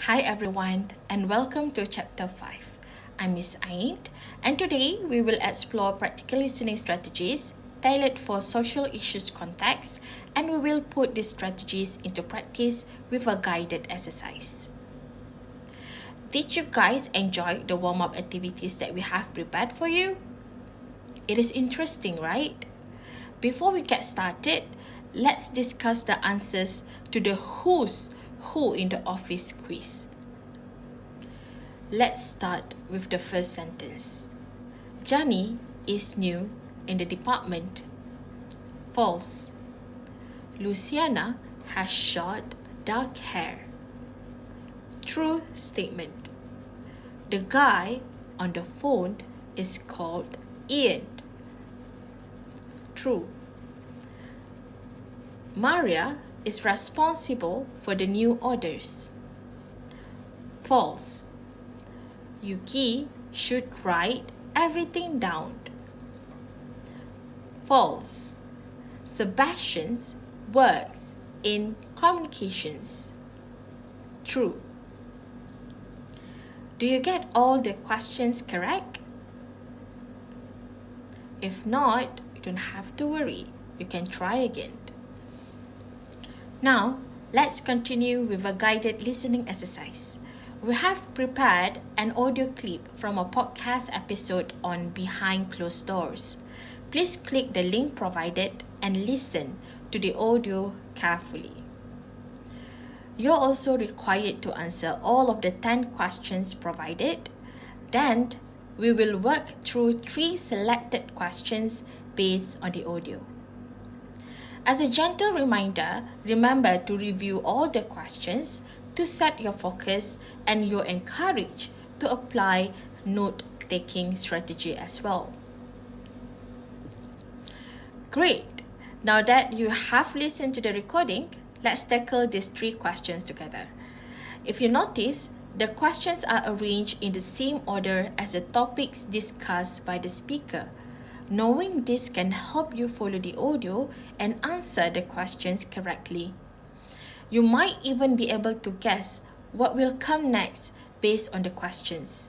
Hi everyone and welcome to Chapter 5. I'm Miss Ain and today we will explore practical listening strategies tailored for social issues context, and we will put these strategies into practice with a guided exercise. Did you guys enjoy the warm-up activities that we have prepared for you? It is interesting, right? Before we get started, let's discuss the answers to the who's who in the office quiz. Let's start with the first sentence. Johnny is new in the department. False. Luciana has short, dark hair. True statement. The guy on the phone is called Ian. True. Maria is responsible for the new orders. False. Yuki should write everything down. False. Sebastian works in communications. True. Do you get all the questions correct? If not, you don't have to worry. You can try again. Now, let's continue with a guided listening exercise. We have prepared an audio clip from a podcast episode on Behind Closed Doors. Please click the link provided and listen to the audio carefully. You're also required to answer all of the 10 questions provided. Then, we will work through 3 selected questions based on the audio. As a gentle reminder, remember to review all the questions to set your focus, and you're encouraged to apply note-taking strategy as well. Great! Now that you have listened to the recording, let's tackle these 3 questions together. If you notice, the questions are arranged in the same order as the topics discussed by the speaker. Knowing this can help you follow the audio and answer the questions correctly. You might even be able to guess what will come next based on the questions.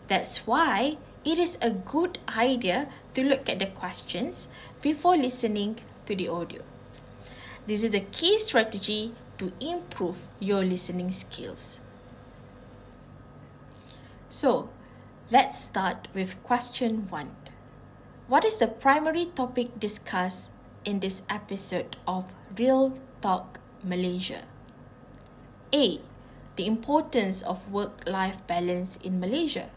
That's why it is a good idea to look at the questions before listening to the audio. This is the key strategy to improve your listening skills. So, let's start with question 1. What is the primary topic discussed in this episode of Real Talk Malaysia? A. The importance of work-life balance in Malaysia.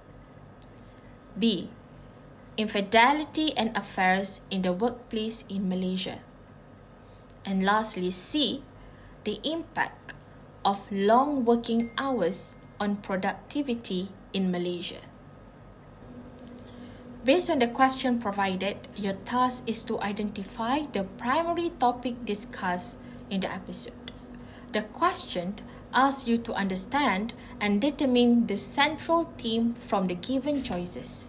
B. Infidelity and affairs in the workplace in Malaysia. And lastly, C. The impact of long working hours on productivity in Malaysia. Based on the question provided, your task is to identify the primary topic discussed in the episode. The question asks you to understand and determine the central theme from the given choices.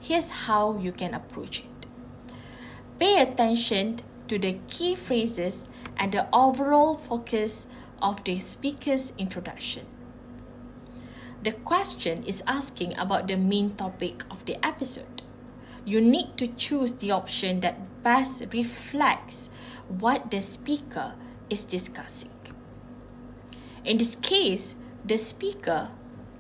Here's how you can approach it. Pay attention to the key phrases and the overall focus of the speaker's introduction. The question is asking about the main topic of the episode. You need to choose the option that best reflects what the speaker is discussing. In this case, the speaker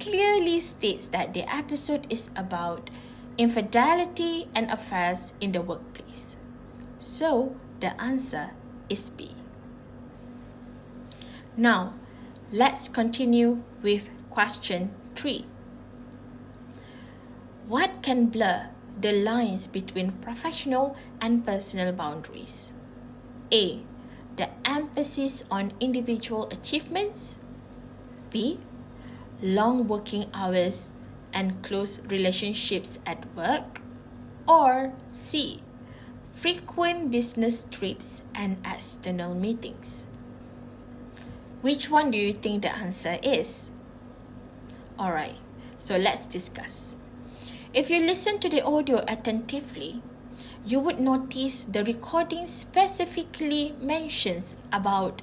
clearly states that the episode is about infidelity and affairs in the workplace. So, the answer is B. Now, let's continue with question 3. What can blur the lines between professional and personal boundaries? A. The emphasis on individual achievements. B. Long working hours and close relationships at work. Or C. Frequent business trips and external meetings. Which one do you think the answer is? Alright, so let's discuss. If you listen to the audio attentively, you would notice the recording specifically mentions about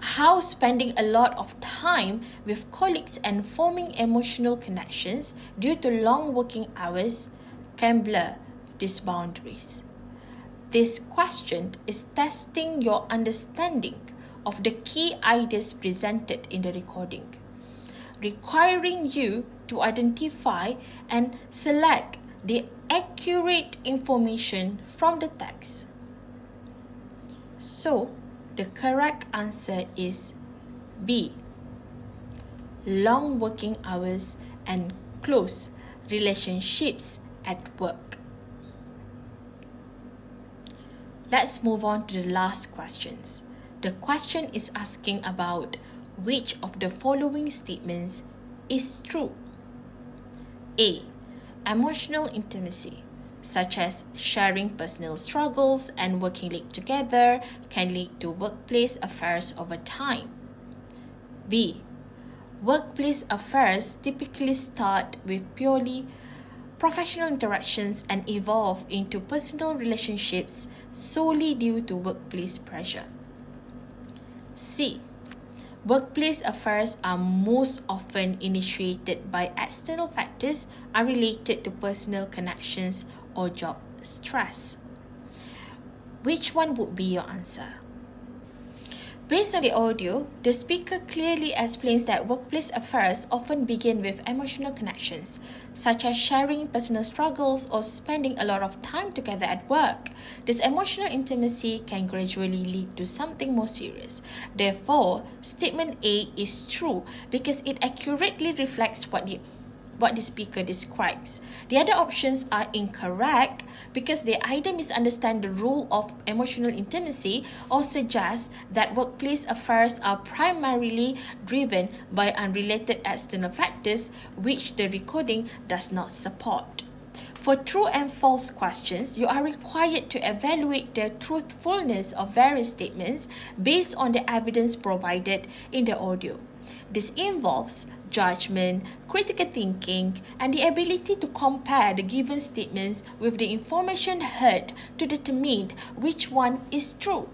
how spending a lot of time with colleagues and forming emotional connections due to long working hours can blur these boundaries. This question is testing your understanding of the key ideas presented in the recording, requiring you to identify and select the accurate information from the text. So, the correct answer is B. Long working hours and close relationships at work. Let's move on to the last questions. The question is asking about which of the following statements is true. A. Emotional intimacy, such as sharing personal struggles and working late together, can lead to workplace affairs over time. B. Workplace affairs typically start with purely professional interactions and evolve into personal relationships solely due to workplace pressure. C. Workplace affairs are most often initiated by external factors unrelated to personal connections or job stress. Which one would be your answer? Based on the audio, the speaker clearly explains that workplace affairs often begin with emotional connections, such as sharing personal struggles or spending a lot of time together at work. This emotional intimacy can gradually lead to something more serious. Therefore, statement A is true because it accurately reflects what the speaker describes. The other options are incorrect because they either misunderstand the role of emotional intimacy or suggest that workplace affairs are primarily driven by unrelated external factors, which the recording does not support. For true and false questions, you are required to evaluate the truthfulness of various statements based on the evidence provided in the audio. This involves judgment, critical thinking, and the ability to compare the given statements with the information heard to determine which one is true.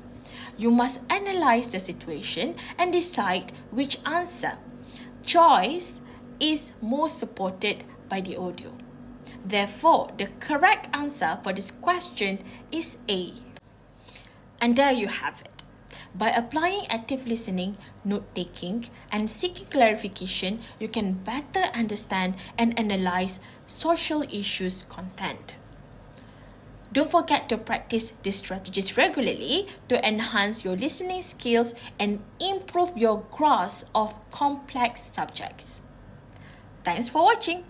You must analyze the situation and decide which answer choice is most supported by the audio. Therefore, the correct answer for this question is A. And there you have it. By applying active listening, note-taking, and seeking clarification, you can better understand and analyze social issues content. Don't forget to practice these strategies regularly to enhance your listening skills and improve your grasp of complex subjects. Thanks for watching.